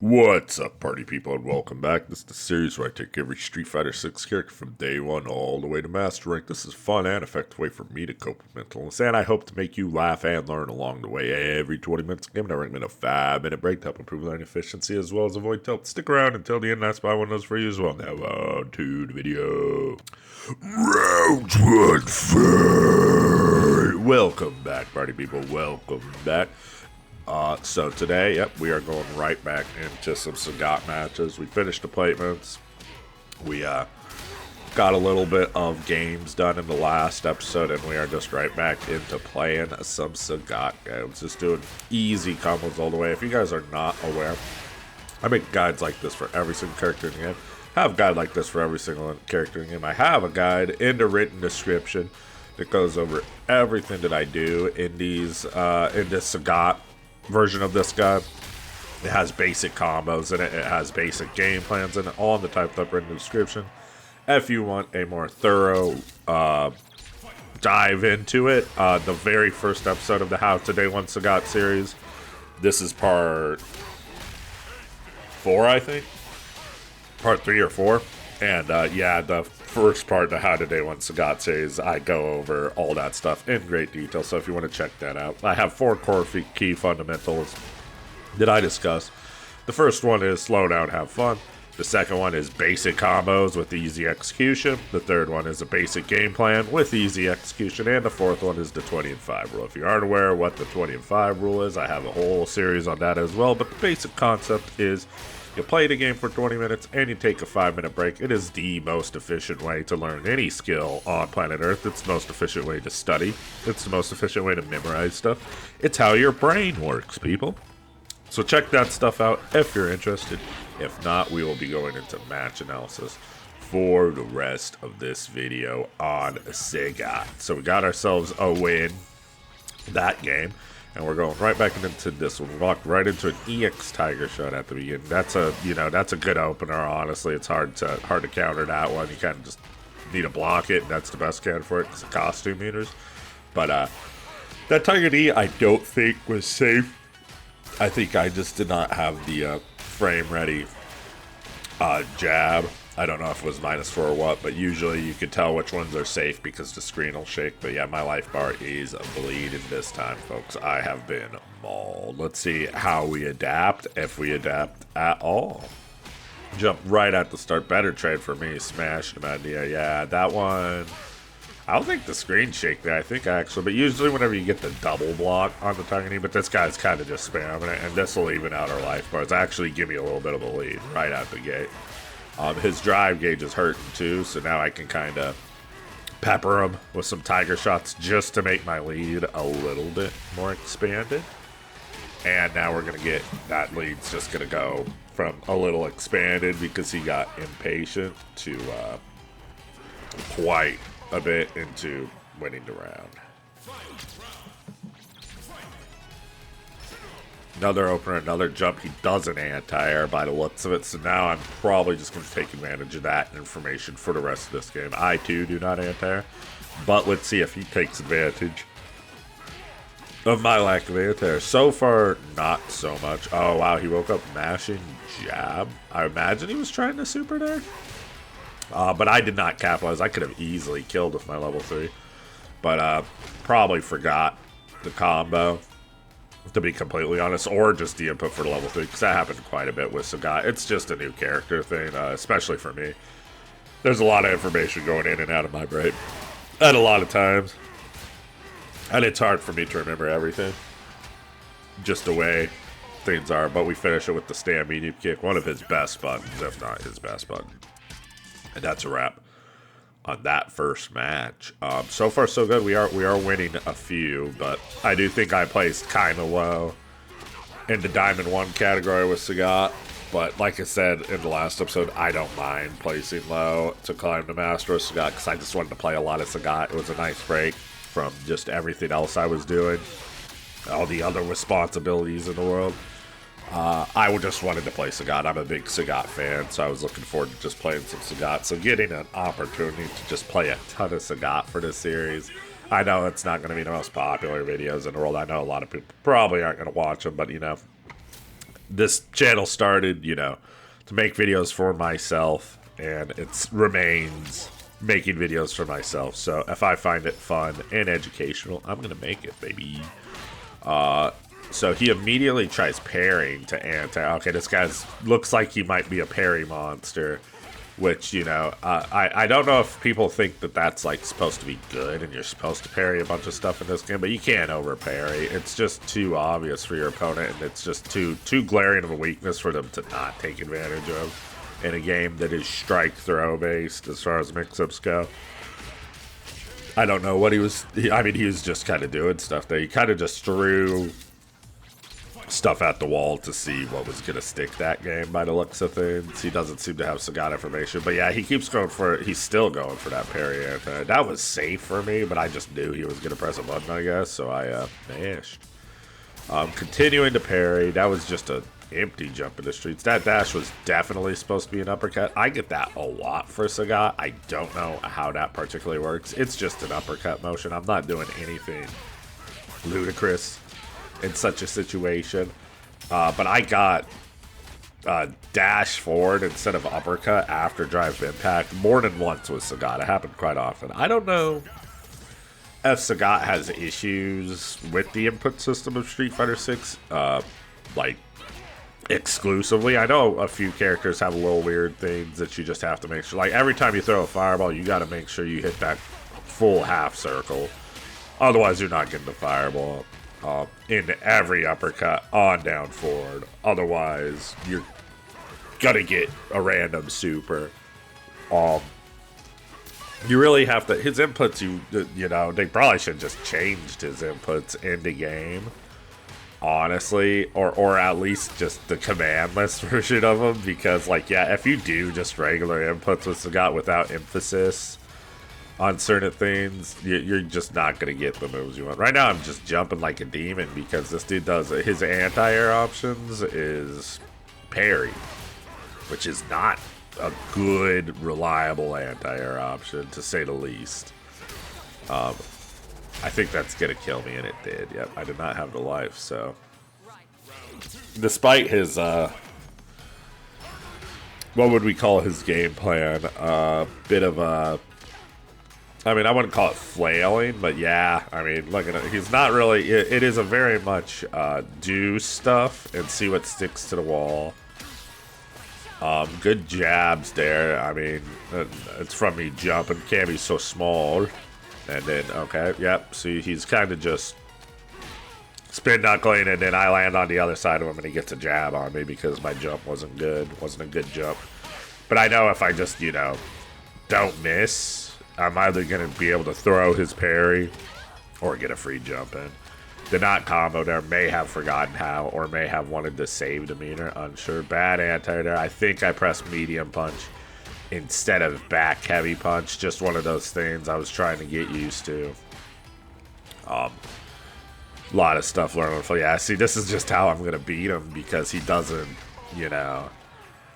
What's up, party people, and welcome back. This is the series where I take every Street Fighter 6 character from day one all the way to master rank. This is a fun and effective way for me to cope with mental illness, and I hope to make you laugh and learn along the way. Every 20 minutes, giving a recommend a 5-minute break to help improve learning efficiency as well as avoid tilt. Stick around until the end, that's by one of those for you as well. Now on to the video. Round one fight. Welcome back, party people. Welcome back. So today, we are going right back into some Sagat matches. We finished the placements. We got a little bit of games done in the last episode, and we are just right back into playing some Sagat games. Just doing easy combos all the way. If you guys are not aware, I make guides like this for every single character in the game. I have a guide like this for every single character in the game. I have a guide in the written description that goes over everything that I do in these in this Sagat version of this guy. It has basic combos in it. It has basic game plans in it, all in the typed up written description. If you want a more thorough dive into it, the very first episode of the How to Day One Sagat series, this is part 4, I think. Part 3 or 4. And yeah, the first part, the How to Day One Sagat series, I go over all that stuff in great detail. So if you want to check that out, I have 4 core key fundamentals that I discuss. The first one is slow down, have fun. The second one is basic combos with easy execution. The third one is a basic game plan with easy execution. And the fourth one is the 20 and 5 rule. If you aren't aware what the 20 and 5 rule is, I have a whole series on that as well. But the basic concept is you play the game for 20 minutes and you take a 5-minute break. It is the most efficient way to learn any skill on planet Earth. It's the most efficient way to study. It's the most efficient way to memorize stuff. It's how your brain works, people. So check that stuff out if you're interested. If not, we will be going into match analysis for the rest of this video on Sagat. So we got ourselves a win that game. And we're going right back into this one. We walked right into an EX Tiger shot at the beginning. That's a good opener. Honestly, it's hard to counter that one. You kind of just need to block it, and that's the best counter for it because of costume meters. But that Tiger D, I don't think was safe. I think I just did not have the frame ready jab. I don't know if it was -4 or what, but usually you could tell which ones are safe because the screen will shake. But yeah, my life bar is bleeding this time, folks. I have been mauled. Let's see how we adapt, if we adapt at all. Jump right at the start. Better trade for me. Smash him idea. Yeah, that one. I don't think the screen shake there. I think actually, but usually whenever you get the double block on the Tiger Knee, but this guy's kind of just spamming it, and this will even out our life bars. Actually give me a little bit of a lead right out the gate. His drive gauge is hurting too, so now I can kind of pepper him with some tiger shots just to make my lead a little bit more expanded. And now we're going to get, that lead's just going to go from a little expanded because he got impatient to quite a bit into winning the round. Another opener, another jump. He does an anti-air by the looks of it, so now I'm probably just going to take advantage of that information for the rest of this game. I, too, do not anti-air, but let's see if he takes advantage of my lack of anti-air. So far, not so much. Oh, wow, he woke up mashing jab. I imagine he was trying to super there, but I did not capitalize. I could have easily killed with my level 3, but probably forgot the combo, to be completely honest, or just the input for level 3, because that happened quite a bit with Sagat. It's just a new character thing, especially for me. There's a lot of information going in and out of my brain at a lot of times, and it's hard for me to remember everything, just the way things are. But we finish it with the stand medium kick, one of his best buttons, if not his best button. And that's a wrap on that first match. So far so good. We are winning a few, but I do think I placed kind of low in the Diamond 1 category with Sagat. But like I said in the last episode, I don't mind placing low to climb the Master of Sagat because I just wanted to play a lot of Sagat. It was a nice break from just everything else I was doing, all the other responsibilities in the world. I just wanted to play Sagat. I'm a big Sagat fan, so I was looking forward to just playing some Sagat. So getting an opportunity to just play a ton of Sagat for this series, I know it's not going to be the most popular videos in the world. I know a lot of people probably aren't going to watch them, but you know, this channel started, you know, to make videos for myself, and it remains making videos for myself. So if I find it fun and educational, I'm gonna make it, baby. So he immediately tries parrying to anti. Okay, this guy looks like he might be a parry monster, which, you know, I don't know if people think that that's like supposed to be good and you're supposed to parry a bunch of stuff in this game, but you can't over parry. It's just too obvious for your opponent, and it's just too glaring of a weakness for them to not take advantage of in a game that is strike throw based as far as mix-ups go. I don't know what he was. I mean, he was just kind of doing stuff there. He kind of just threw stuff at the wall to see what was going to stick that game by the looks of things. He doesn't seem to have Sagat information, but yeah, he keeps going for it. He's still going for that parry anti. That was safe for me, but I just knew he was going to press a button, I guess, so I dashed. Continuing to parry. That was just a empty jump in the streets. That dash was definitely supposed to be an uppercut. I get that a lot for Sagat. I don't know how that particularly works. It's just an uppercut motion. I'm not doing anything ludicrous in such a situation, but I got dash forward instead of uppercut after drive impact more than once with Sagat. It happened quite often. I don't know if Sagat has issues with the input system of Street Fighter 6, like exclusively. I know a few characters have little weird things that you just have to make sure, like every time you throw a fireball, you got to make sure you hit that full half circle, otherwise you're not getting the fireball. In every uppercut on down forward. Otherwise, you're gonna get a random super. You really have to. His inputs, you know, they probably should just changed his inputs in the game, honestly, or at least just the commandless version of them. Because, like, yeah, if you do just regular inputs with Sagat without emphasis on certain things, you're just not going to get the moves you want. Right now, I'm just jumping like a demon because this dude does his anti-air options is parry, which is not a good, reliable anti-air option, to say the least. I think that's going to kill me, and it did. Yep, I did not have the life, so. Despite his, what would we call his game plan? Bit of a, I mean, I wouldn't call it flailing, but yeah, I mean, look at it. He's not really, it is a very much do stuff and see what sticks to the wall. Good jabs there. I mean, it's from me jumping. Can't be so small. And then, okay, yep. See, he's kind of just spin knuckling, and then I land on the other side of him, and he gets a jab on me because my jump wasn't good. Wasn't a good jump. But I know if I just, you know, don't miss, I'm either going to be able to throw his parry or get a free jump in. Did not combo there. May have forgotten how, or may have wanted to save demeanor. Unsure. Bad anti there. I think I pressed medium punch instead of back heavy punch. Just one of those things I was trying to get used to. A lot of stuff learning. Yeah, see, this is just how I'm going to beat him because he doesn't, you know.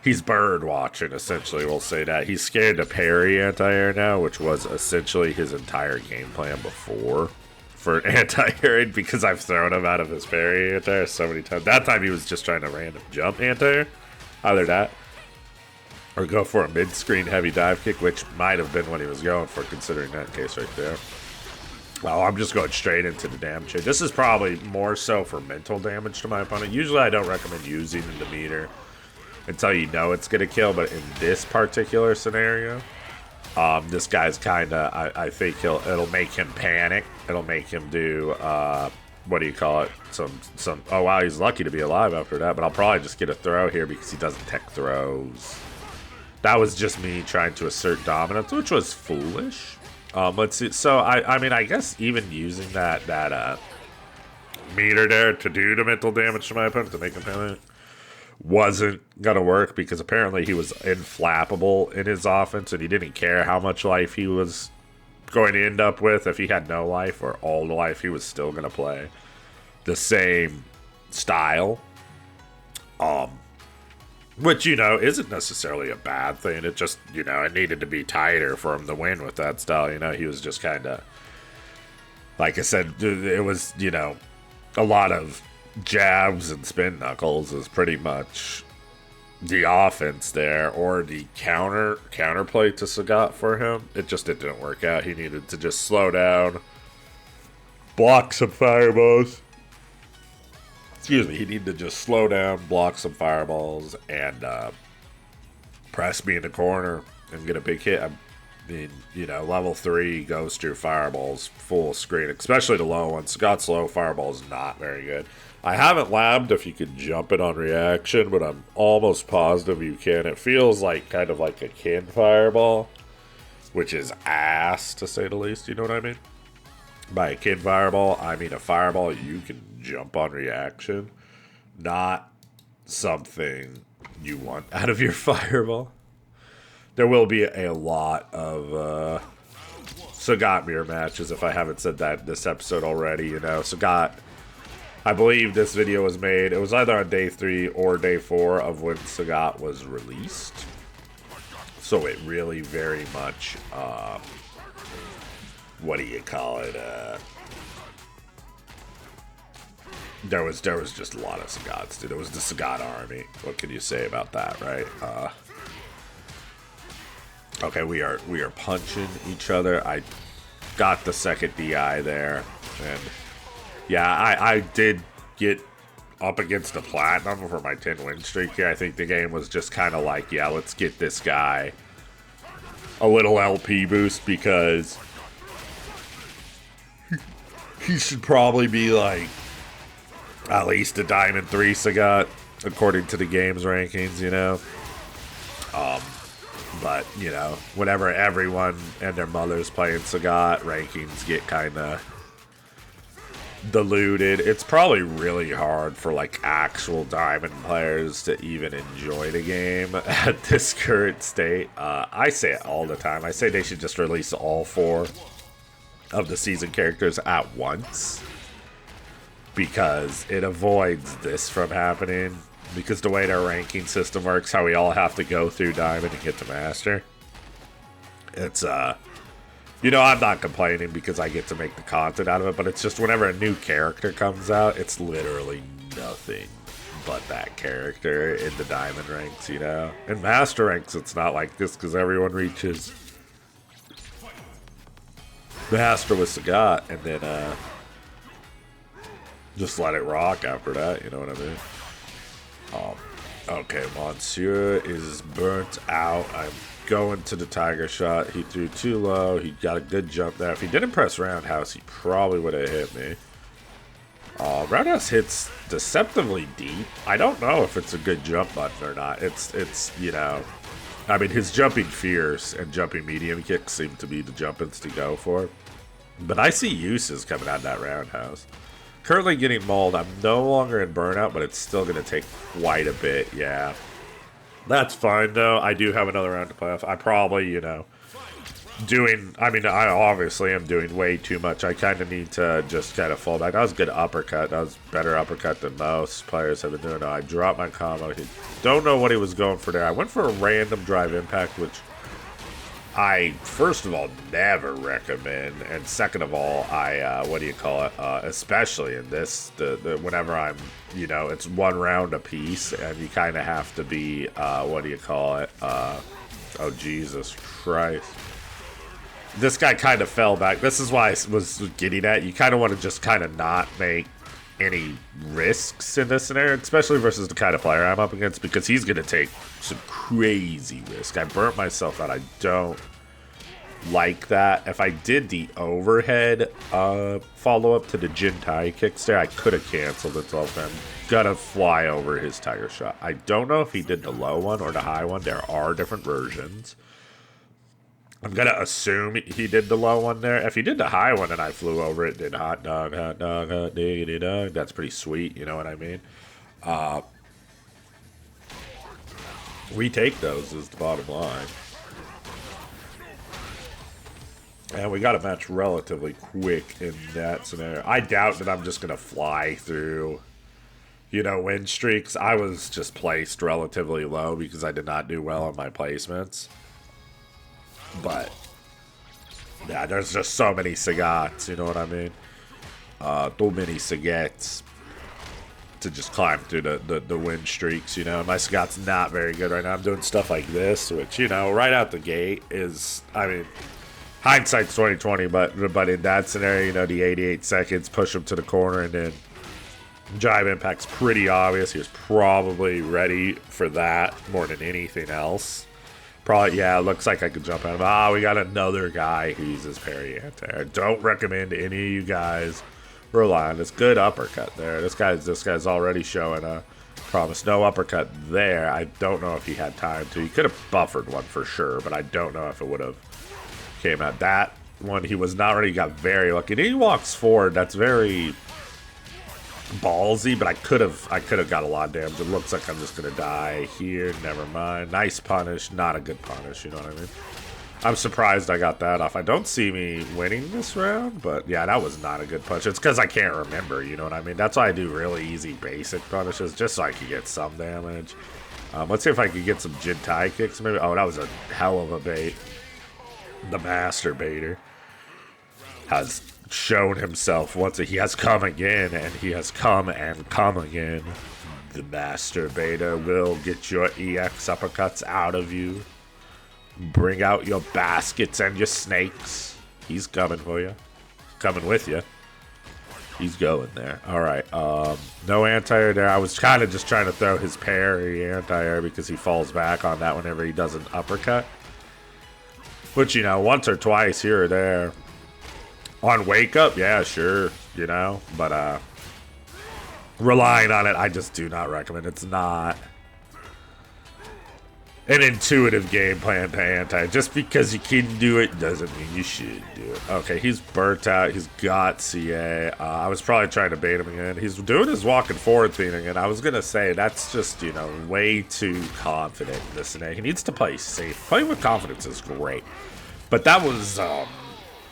He's bird watching, essentially, we'll say that. He's scared to parry anti-air now, which was essentially his entire game plan before for anti-air, because I've thrown him out of his parry anti-air so many times. That time he was just trying to random jump anti-air. Either that, or go for a mid-screen heavy dive kick, which might have been what he was going for, considering that case right there. Well, I'm just going straight into the damage here. This is probably more so for mental damage to my opponent. Usually I don't recommend using the demeanor until you know it's gonna kill, but in this particular scenario, this guy's kinda, I think it'll make him panic. It'll make him do what do you call it? Some oh wow, he's lucky to be alive after that, but I'll probably just get a throw here because he doesn't tech throws. That was just me trying to assert dominance, which was foolish. Let's see. So I mean, I guess even using that meter there to do the mental damage to my opponent to make him panic wasn't gonna work, because apparently he was inflappable in his offense and he didn't care how much life he was going to end up with. If he had no life or all the life, he was still gonna play the same style, which, you know, isn't necessarily a bad thing. It just, you know, it needed to be tighter for him to win with that style. You know, he was just kind of, like I said, it was, you know, a lot of jabs and spin knuckles is pretty much the offense there, or the counterplay to Sagat for him. It didn't work out. He needed to just slow down, block some fireballs. Excuse me. He needed to just slow down, block some fireballs, and press me in the corner and get a big hit. I mean, you know, level 3 goes through fireballs full screen, especially the low ones. Sagat's low fireball is not very good. I haven't labbed if you can jump it on reaction, but I'm almost positive you can. It feels like kind of like a Kin fireball, which is ass to say the least. You know what I mean? By a Kin fireball, I mean a fireball you can jump on reaction, not something you want out of your fireball. There will be a lot of Sagat mirror matches if I haven't said that in this episode already. You know, Sagat, I believe this video was made, it was either on day 3 or day 4 of when Sagat was released. So it really very much, what do you call it, there was just a lot of Sagats, dude. It was the Sagat army. What can you say about that, right? Okay, we are punching each other. I got the second DI there, and yeah, I did get up against the platinum for my 10 win streak here. I think the game was just kind of like, yeah, let's get this guy a little LP boost because he should probably be like at least a Diamond 3 Sagat according to the game's rankings, you know. But, you know, whenever everyone and their mother's playing Sagat, rankings get kind of diluted. It's probably really hard for, like, actual Diamond players to even enjoy the game at this current state. I say it all the time. I say they should just release all 4 of the season characters at once, because it avoids this from happening. Because the way their ranking system works, how we all have to go through Diamond and get to Master. It's, you know, I'm not complaining because I get to make the content out of it, but it's just whenever a new character comes out, it's literally nothing but that character in the Diamond ranks, you know? In Master ranks, it's not like this because everyone reaches Master with Sagat and then, just let it rock after that, you know what I mean? Okay, Monsieur is burnt out. I'm going to the Tiger Shot. He threw too low. He got a good jump there. If he didn't press Roundhouse, he probably would have hit me. Roundhouse hits deceptively deep. I don't know if it's a good jump button or not. It's you know, I mean, his jumping fierce and jumping medium kicks seem to be the jumpins to go for. But I see uses coming out of that Roundhouse. Currently getting mauled. I'm no longer in burnout, but it's still going to take quite a bit, yeah. That's fine, though. I do have another round to play off. I probably, you know, I obviously am doing way too much. I kind of need to just kind of fall back. That was a good uppercut. That was better uppercut than most players have been doing. I dropped my combo. Don't know what he was going for there. I went for a random drive impact, which I, first of all, never recommend, and second of all, I, what do you call it, especially in this, whenever I'm, you know, it's one round a piece, and you kind of have to be, what do you call it, oh, Jesus Christ. This guy kind of fell back. This is why I was getting at, you kind of want to just kind of not make any risks in this scenario, especially versus the kind of player I'm up against, because he's going to take some crazy risk. I burnt myself out. I don't like that. If I did the overhead follow-up to the Jin Tai kicks there, I could have canceled it. So I'm gonna fly over his Tiger Shot. I don't know if he did the low one or the high one. There are different versions. I'm gonna assume he did the low one there. If he did the high one and I flew over it, did hot dog, hot diggity dog, that's pretty sweet, you know what I mean? We take those is the bottom line. And we got a match relatively quick in that scenario. I doubt that I'm just gonna fly through, you know, win streaks. I was just placed relatively low because I did not do well on my placements. But yeah, there's just so many Sagats, you know what I mean? Too many Sagats. to just climb through the win streaks, you know. My Sagat's not very good right now. I'm doing stuff like this, which, you know, right out the gate is, I mean, hindsight's 2020, but in that scenario, you know, the 88 seconds, push him to the corner, and then drive impact's pretty obvious. He was probably ready for that more than anything else. Probably, yeah, it looks like I could jump out of him. Ah, we got another guy who uses parry anti. I don't recommend any of you guys rely on this. Good uppercut there. This guy's already showing a promise. No uppercut there. I don't know if he had time to. He could have buffered one for sure, but I don't know if it would have came out. That one, he was not ready. He got very lucky. And he walks forward. That's very ballsy, but I could have got a lot of damage. It looks like I'm just gonna die here. Never mind. Nice punish. Not a good punish. You know what I mean? I'm surprised I got that off. I don't see me winning this round, but yeah, that was not a good punch. It's because I can't remember, you know what I mean? That's why I do really easy basic punishes, just so I could get some damage. Let's see if I could get some Jintai kicks maybe. Oh, that was a hell of a bait. The Master Baiter has shown himself once. He has come again, and he has come and come again. The Master Baiter will get your EX uppercuts out of you. Bring out your baskets and your snakes. He's coming for you. Coming with you. He's going there. Alright, no anti-air there. I was kind of just trying to throw his parry anti-air because he falls back on that whenever he does an uppercut. Which, you know, once or twice here or there. On wake up, yeah, sure, you know, but relying on it, I just do not recommend. It's not an intuitive game plan to anti. Just because you can do it doesn't mean you should do it. Okay, he's burnt out. He's got CA. I was probably trying to bait him again. He's doing his walking forward thing again. I was going to say, that's just, you know, way too confident in this scenario. He needs to play safe. Playing with confidence is great. But that was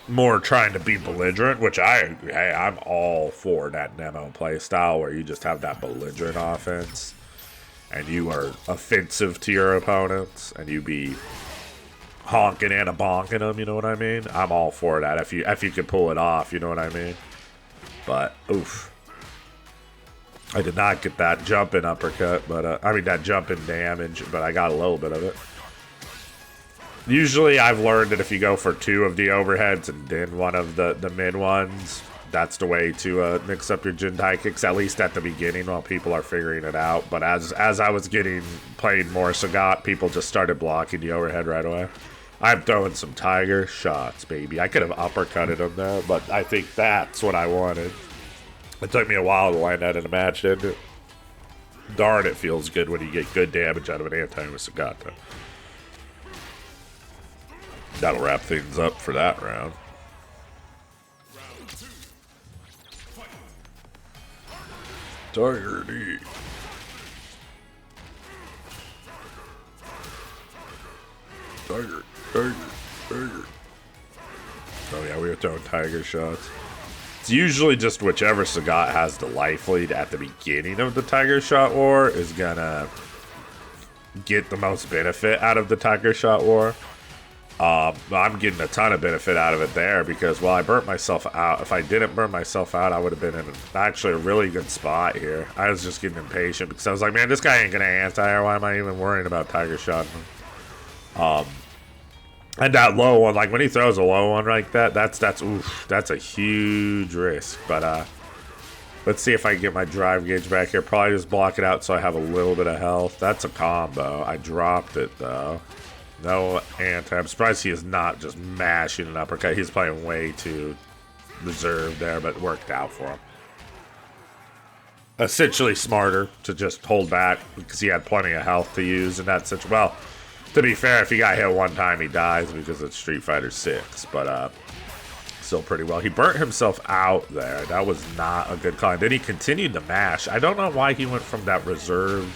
more trying to be belligerent, which I'm all for that Nemo play style where you just have that belligerent offense and you are offensive to your opponents and you be honking and a bonking them, you know what I mean? I'm all for that if you could pull it off, you know what I mean? But oof, I did not get that jumping uppercut, but I mean that jumping damage, but I got a little bit of it. Usually I've learned that if you go for two of the overheads and then one of the mid ones, that's the way to mix up your Jintai kicks, at least at the beginning while people are figuring it out. But as I was playing more Sagat, people just started blocking the overhead right away. I'm throwing some tiger shots, baby. I could have uppercutted him though, but I think that's what I wanted. It took me a while to land that in a match, didn't it? Darn, it feels good when you get good damage out of an anti with Sagat though. That'll wrap things up for that round. Tiger D. Tiger. Oh yeah, we were throwing tiger shots. It's usually just whichever Sagat has the life lead at the beginning of the tiger shot war is gonna get the most benefit out of the tiger shot war. I'm getting a ton of benefit out of it there because, well, I burnt myself out. If I didn't burn myself out, I would have been in actually a really good spot here. I was just getting impatient because I was like, man, this guy ain't going to anti-air. Why am I even worrying about tiger shot? And that low one, like when he throws a low one like that, that's a huge risk. But let's see if I can get my drive gauge back here. Probably just block it out so I have a little bit of health. That's a combo. I dropped it though. No anti. I'm surprised he is not just mashing an uppercut. He's playing way too reserved there, but it worked out for him. Essentially smarter to just hold back because he had plenty of health to use in that situation. Well, to be fair, if he got hit one time, he dies because it's Street Fighter 6. But still pretty well. He burnt himself out there. That was not a good call. And then he continued to mash. I don't know why he went from that reserved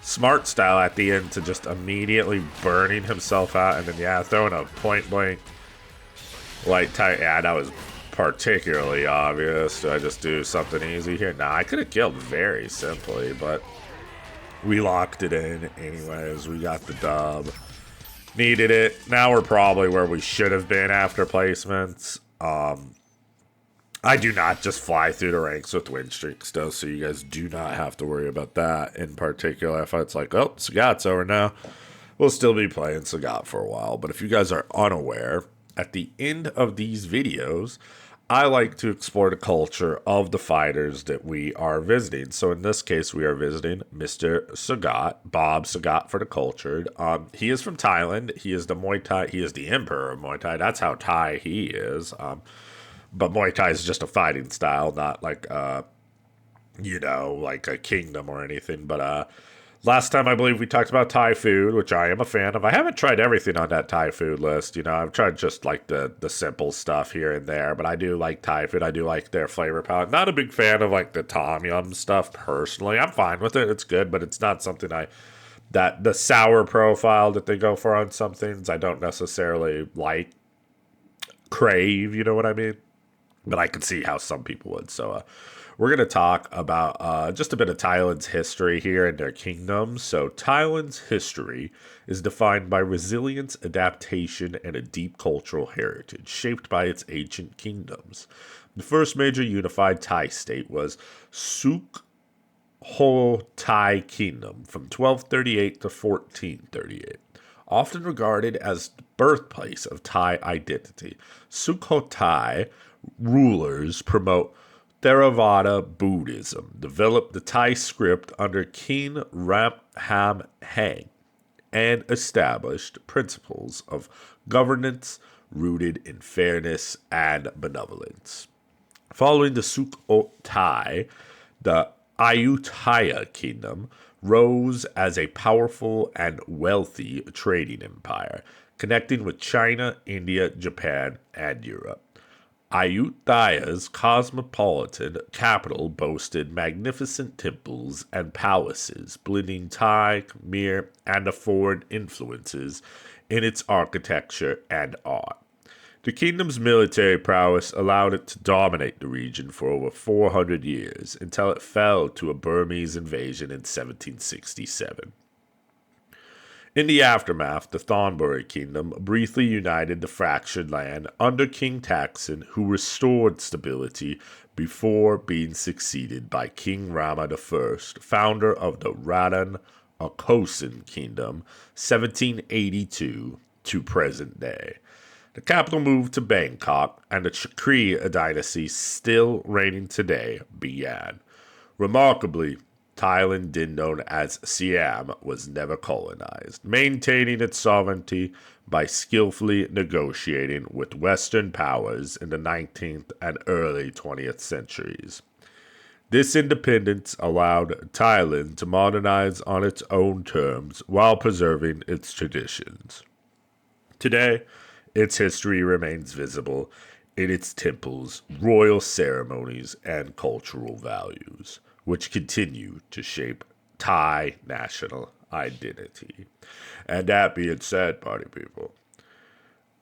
smart style at the end to just immediately burning himself out, and then yeah, throwing a point blank light tight. Yeah, that was particularly obvious. Do I just do something easy here? Nah, I could have killed very simply, but we locked it in anyways. We got the dub. Needed it. Now we're probably where we should have been after placements. I do not just fly through the ranks with win streaks, though, so you guys do not have to worry about that in particular. If it's like, oh, Sagat's over now, we'll still be playing Sagat for a while. But if you guys are unaware, at the end of these videos, I like to explore the culture of the fighters that we are visiting. So in this case, we are visiting Mr. Sagat, Bob Sagat for the cultured. He is from Thailand. He is the Muay Thai. He is the Emperor of Muay Thai. That's how Thai he is. But Muay Thai is just a fighting style, not like like a kingdom or anything. But last time I believe we talked about Thai food, which I am a fan of. I haven't tried everything on that Thai food list. I've tried just like the simple stuff here and there, but I do like Thai food. I do like their flavor palette. Not a big fan of like the tom yum stuff personally. I'm fine with it. It's good, but it's not something that the sour profile that they go for on some things I don't necessarily like crave, you know what I mean? But I can see how some people would. So we're going to talk about just a bit of Thailand's history here and their kingdoms. So Thailand's history is defined by resilience, adaptation, and a deep cultural heritage shaped by its ancient kingdoms. The first major unified Thai state was Sukho Thai Kingdom from 1238 to 1438. Often regarded as the birthplace of Thai identity, Sukhothai rulers promote Theravada Buddhism, developed the Thai script under King Ramham Hang, and established principles of governance rooted in fairness and benevolence. Following the Sukhothai, the Ayutthaya Kingdom rose as a powerful and wealthy trading empire, connecting with China, India, Japan, and Europe. Ayutthaya's cosmopolitan capital boasted magnificent temples and palaces, blending Thai, Khmer, and foreign influences in its architecture and art. The kingdom's military prowess allowed it to dominate the region for over 400 years until it fell to a Burmese invasion in 1767. In the aftermath, the Thonburi Kingdom briefly united the fractured land under King Taksin, who restored stability before being succeeded by King Rama I, founder of the Radan Akosan Kingdom, 1782 to present day. The capital moved to Bangkok, and the Chakriya dynasty, still reigning today, began. Remarkably, Thailand, then known as Siam, was never colonized, maintaining its sovereignty by skillfully negotiating with Western powers in the 19th and early 20th centuries. This independence allowed Thailand to modernize on its own terms while preserving its traditions. Today, its history remains visible in its temples, royal ceremonies, and cultural values, which continue to shape Thai national identity. And that being said, party people,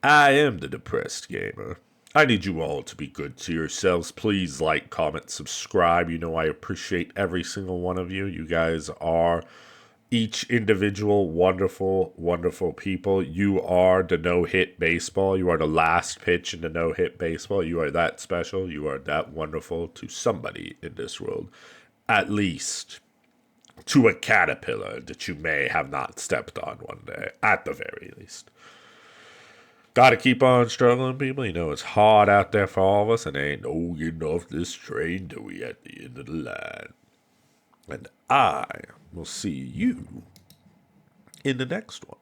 I am the depressed gamer. I need you all to be good to yourselves. Please like, comment, subscribe. I appreciate every single one of you. You guys are each individual wonderful, wonderful people. You are the no-hit baseball. You are the last pitch in the no-hit baseball. You are that special. You are that wonderful to somebody in this world. At least to a caterpillar that you may have not stepped on one day. At the very least. Gotta keep on struggling, people. It's hard out there for all of us, and ain't no getting off this train till we at the end of the line. And I will see you in the next one.